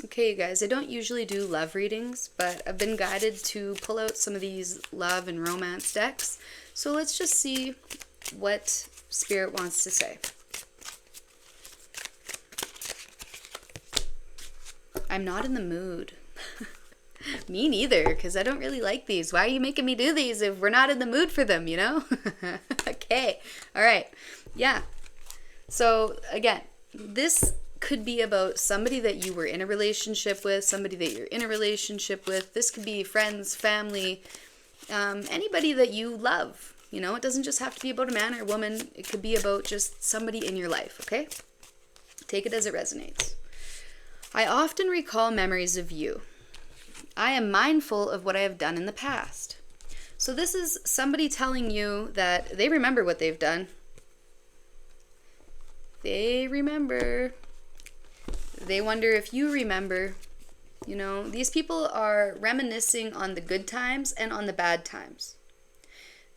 Okay, you guys, I don't usually do love readings, but I've been guided to pull out some of these love and romance decks. So let's just see what Spirit wants to say. I'm not in the mood. Me neither, because I don't really like these. Why are you making me do these if we're not in the mood for them, you know? Okay, all right. Yeah. So, again, this could be about somebody that you were in a relationship with, somebody that you're in a relationship with. This could be friends, family, anybody that you love. You know, it doesn't just have to be about a man or a woman. It could be about just somebody in your life, okay? Take it as it resonates. I often recall memories of you. I am mindful of what I have done in the past. So this is somebody telling you that they remember what they've done. They remember. They wonder if you remember. You know, these people are reminiscing on the good times and on the bad times.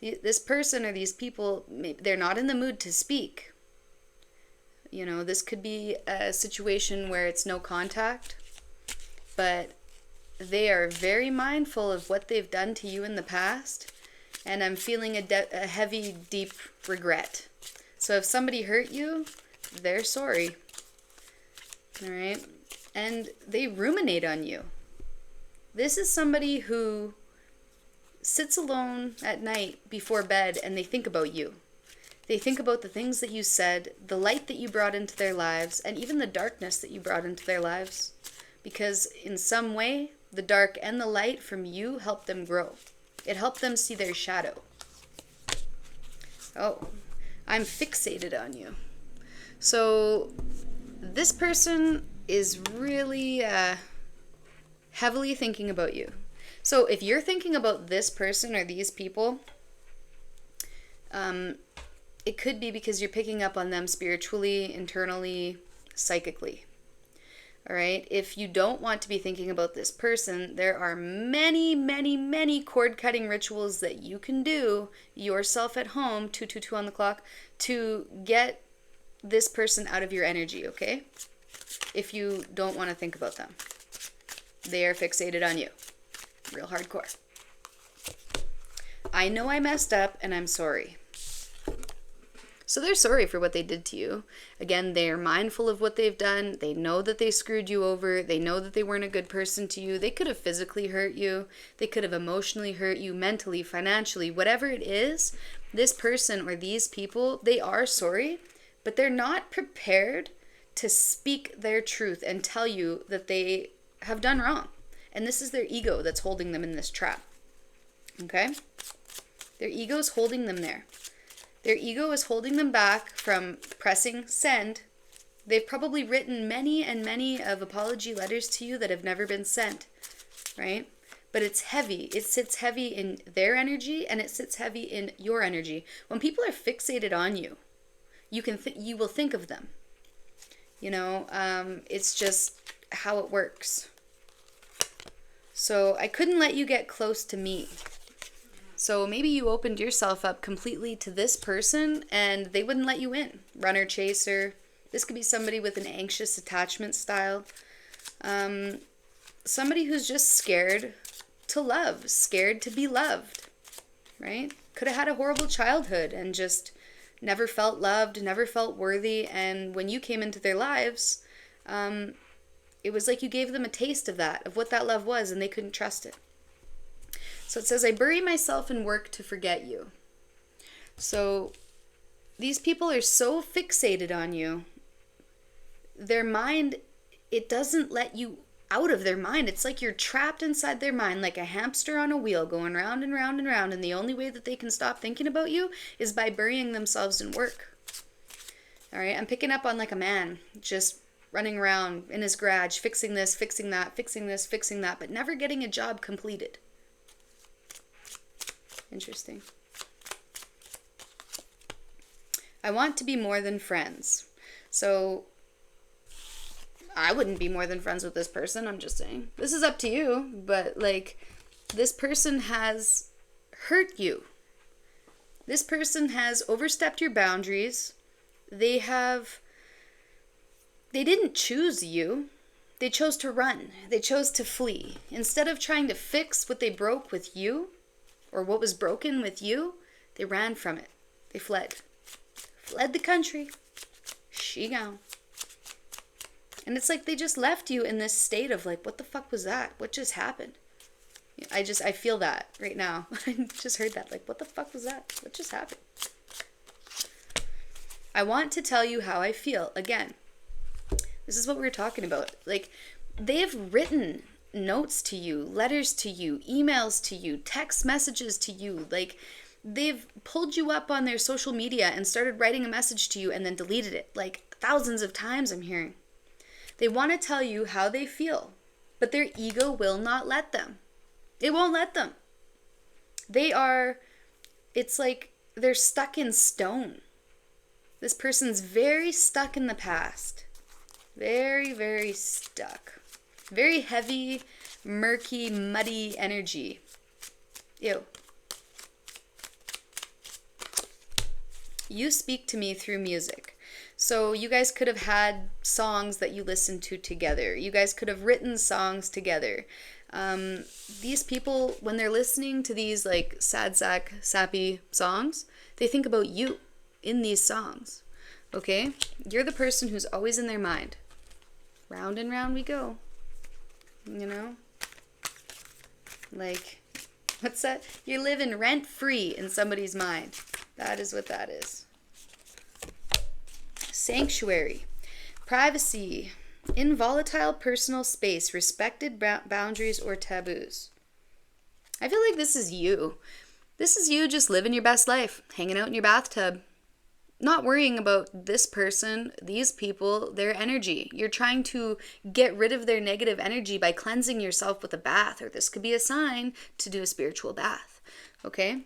This person or these people, they're not in the mood to speak. You know, this could be a situation where it's no contact, but they are very mindful of what they've done to you in the past, and I'm feeling a heavy, deep regret. So if somebody hurt you, they're sorry. All right? And they ruminate on you. This is somebody who sits alone at night before bed and they think about you. They think about the things that you said, the light that you brought into their lives, and even the darkness that you brought into their lives. Because in some way, the dark and the light from you helped them grow. It helped them see their shadow. Oh, I'm fixated on you. So this person is really heavily thinking about you. So if you're thinking about this person or these people, it could be because you're picking up on them spiritually, internally, psychically. All right. If you don't want to be thinking about this person, there are many, many, many cord cutting rituals that you can do yourself at home, 222 on the clock, to get this person out of your energy, okay? If you don't want to think about them. They are fixated on you. Real hardcore. I know I messed up and I'm sorry. So they're sorry for what they did to you. Again, they are mindful of what they've done. They know that they screwed you over. They know that they weren't a good person to you. They could have physically hurt you. They could have emotionally hurt you, mentally, financially, whatever it is. This person or these people, they are sorry, but they're not prepared to speak their truth and tell you that they have done wrong. And this is their ego that's holding them in this trap. Okay? Their ego is holding them there. Their ego is holding them back from pressing send. They've probably written many and many of apology letters to you that have never been sent, right? But it's heavy. It sits heavy in their energy and it sits heavy in your energy. When people are fixated on you, you will think of them. You know, it's just how it works. So I couldn't let you get close to me. So maybe you opened yourself up completely to this person and they wouldn't let you in. Runner, chaser. This could be somebody with an anxious attachment style. Somebody who's just scared to love, scared to be loved, right? Could have had a horrible childhood and just never felt loved, never felt worthy. And when you came into their lives, it was like you gave them a taste of that, of what that love was, and they couldn't trust it. So it says, I bury myself in work to forget you. So these people are so fixated on you. Their mind, it doesn't let you out of their mind. It's like you're trapped inside their mind like a hamster on a wheel going round and round and round. And the only way that they can stop thinking about you is by burying themselves in work. All right, I'm picking up on like a man just running around in his garage, fixing this, fixing that, fixing this, fixing that, but never getting a job completed. Interesting. I want to be more than friends. So I wouldn't be more than friends with this person, I'm just saying. This is up to you, but like this person has hurt you. This person has overstepped your boundaries. They didn't choose you. They chose to run. They chose to flee. Instead of trying to fix what they broke with you, or what was broken with you, they ran from it. They fled. Fled the country. She gone. And it's like they just left you in this state of like, what the fuck was that? What just happened? I feel that right now. I just heard that. Like, what the fuck was that? What just happened? I want to tell you how I feel. Again, this is what we were talking about. Like, they have written notes to you, letters to you, emails to you, text messages to you. Like, they've pulled you up on their social media and started writing a message to you and then deleted it. Like, thousands of times I'm hearing. They want to tell you how they feel, but their ego will not let them. It won't let them. It's like they're stuck in stone. This person's very stuck in the past. Very, very stuck. Very heavy, murky, muddy energy. Ew. You speak to me through music. So you guys could have had songs that you listened to together. You guys could have written songs together. These people, when they're listening to these like sad sack, sappy songs, they think about you in these songs. Okay? You're the person who's always in their mind. Round and round we go. You know? Like, what's that? You're living rent-free in somebody's mind. That is what that is. Sanctuary. Privacy. Involatile personal space. Respected boundaries or taboos. I feel like this is you. This is you just living your best life. Hanging out in your bathtub. Not worrying about this person, these people, their energy. You're trying to get rid of their negative energy by cleansing yourself with a bath, or this could be a sign to do a spiritual bath. Okay?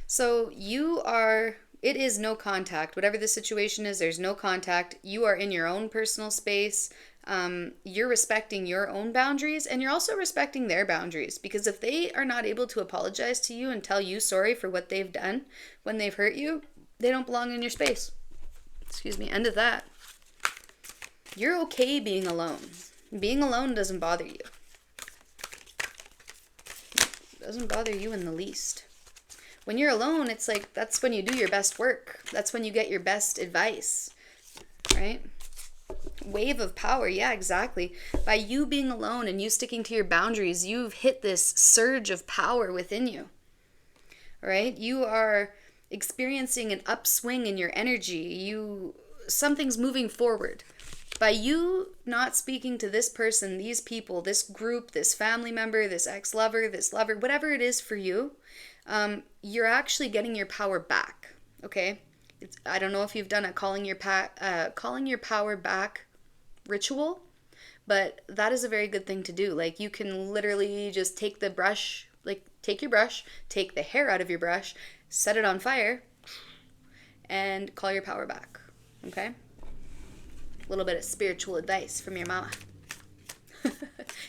So it is no contact. Whatever the situation is, there's no contact. You are in your own personal space. You're respecting your own boundaries, and you're also respecting their boundaries, because if they are not able to apologize to you and tell you sorry for what they've done when they've hurt you, they don't belong in your space. Excuse me. End of that. You're okay being alone. Being alone doesn't bother you. It doesn't bother you in the least. When you're alone, it's like that's when you do your best work. That's when you get your best advice. Right? Wave of power. Yeah, exactly. By you being alone and you sticking to your boundaries, you've hit this surge of power within you. Right? You are experiencing an upswing in your energy. Something's moving forward. By you not speaking to this person, these people, this group, this family member, this ex-lover, this lover, whatever it is for you, you're actually getting your power back. Okay? I don't know if you've done a calling your power back ritual, but that is a very good thing to do. Like, you can literally just take your brush, take the hair out of your brush, set it on fire, and call your power back. Okay? A little bit of spiritual advice from your mama.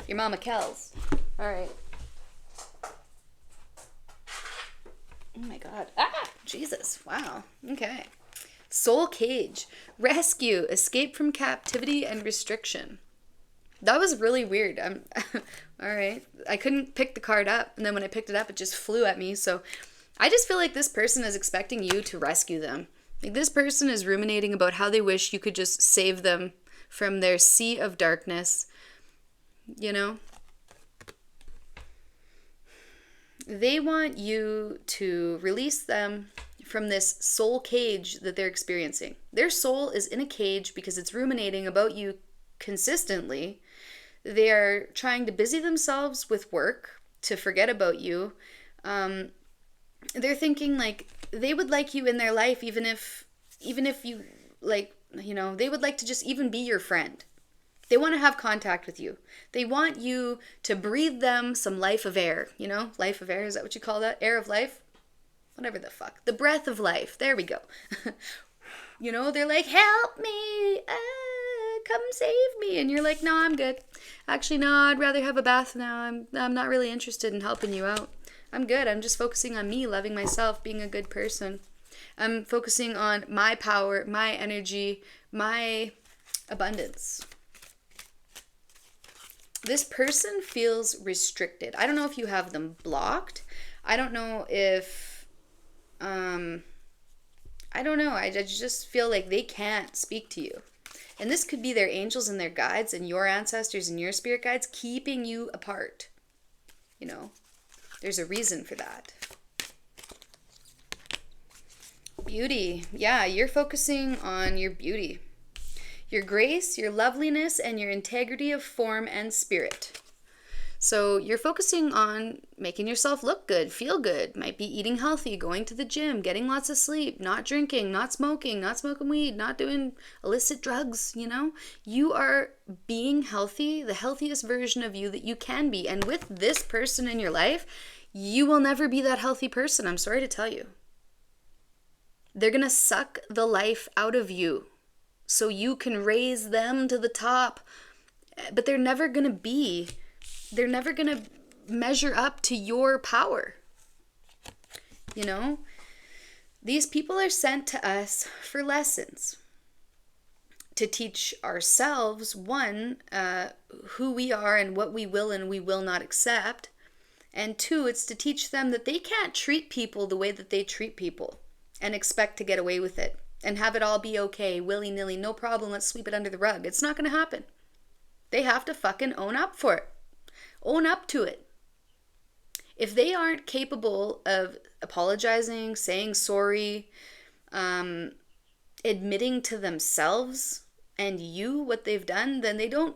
Your mama Kels. All right. Oh my God. Ah! Jesus. Wow. Okay. Soul cage. Rescue. Escape from captivity and restriction. That was really weird. All right. I couldn't pick the card up, and then when I picked it up, it just flew at me. So I just feel like this person is expecting you to rescue them. Like, this person is ruminating about how they wish you could just save them from their sea of darkness. You know? They want you to release them from this soul cage that they're experiencing. Their soul is in a cage because it's ruminating about you consistently. They are trying to busy themselves with work to forget about you. They're thinking like they would like you in their life even if you, like, you know, they would like to just even be your friend. They want to have contact with you. They want you to breathe them some life of air, you know? Life of air, is that what you call that? Air of life? Whatever the fuck. The breath of life. There we go. You know, they're like, help me, come save me. And you're like, no, I'm good. Actually, no, I'd rather have a bath now. I'm not really interested in helping you out. I'm good. I'm just focusing on me, loving myself, being a good person. I'm focusing on my power, my energy, my abundance. This person feels restricted. I don't know if you have them blocked. I don't know if, I don't know. I just feel like they can't speak to you. And this could be their angels and their guides and your ancestors and your spirit guides keeping you apart. You know, there's a reason for that. Beauty. Yeah, you're focusing on your beauty, your grace, your loveliness, and your integrity of form and spirit. So you're focusing on making yourself look good, feel good. Might be eating healthy, going to the gym, getting lots of sleep, not drinking, not smoking weed, not doing illicit drugs, you know? You are being healthy, the healthiest version of you that you can be. And with this person in your life, you will never be that healthy person. I'm sorry to tell you. They're going to suck the life out of you so you can raise them to the top. But they're never going to measure up to your power. You know, these people are sent to us for lessons, to teach ourselves, one, who we are and what we will and we will not accept. And two, it's to teach them that they can't treat people the way that they treat people and expect to get away with it and have it all be okay, willy-nilly, no problem, let's sweep it under the rug. It's not going to happen. They have to fucking own up for it. Own up to it. If they aren't capable of apologizing, saying sorry, admitting to themselves and you what they've done, then they don't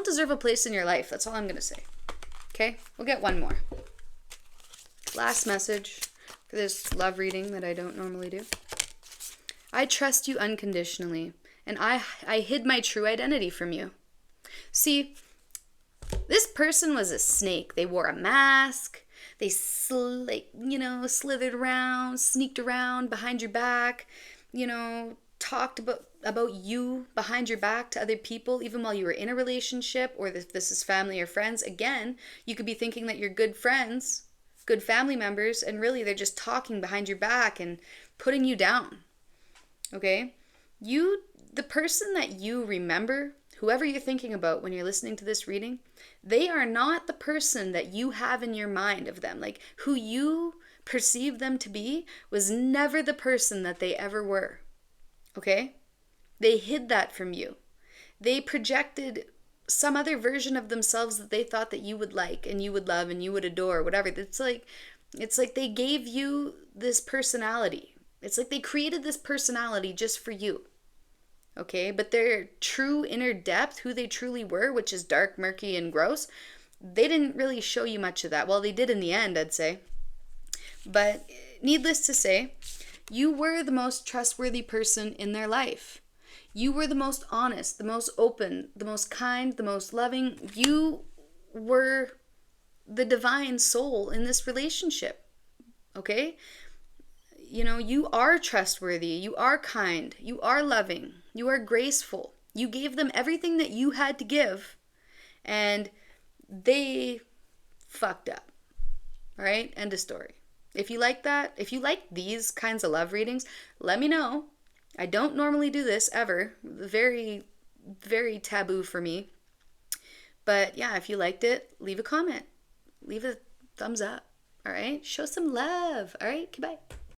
deserve a place in your life. That's all I'm going to say. Okay? We'll get one more. Last message for this love reading that I don't normally do. I trust you unconditionally, and I hid my true identity from you. See, this person was a snake. They wore a mask. They slithered around, sneaked around behind your back, talked about you behind your back to other people, even while you were in a relationship, or if this is family or friends. Again, you could be thinking that you're good friends, good family members, and really they're just talking behind your back and putting you down. Okay? The person that you remember, whoever you're thinking about when you're listening to this reading, they are not the person that you have in your mind of them. Like, who you perceive them to be was never the person that they ever were. Okay? They hid that from you. They projected some other version of themselves that they thought that you would like and you would love and you would adore, whatever. It's like they gave you this personality. It's like they created this personality just for you. Okay? But their true inner depth, who they truly were, which is dark, murky, and gross, they didn't really show you much of that. Well, they did in the end, I'd say. But needless to say, you were the most trustworthy person in their life. You were the most honest, the most open, the most kind, the most loving. You were the divine soul in this relationship. Okay? You are trustworthy. You are kind. You are loving. You are graceful. You gave them everything that you had to give, and they fucked up. All right? End of story. If you like that, if you like these kinds of love readings, let me know. I don't normally do this ever. Very, very taboo for me. But yeah, if you liked it, leave a comment. Leave a thumbs up. All right? Show some love. All right? Goodbye.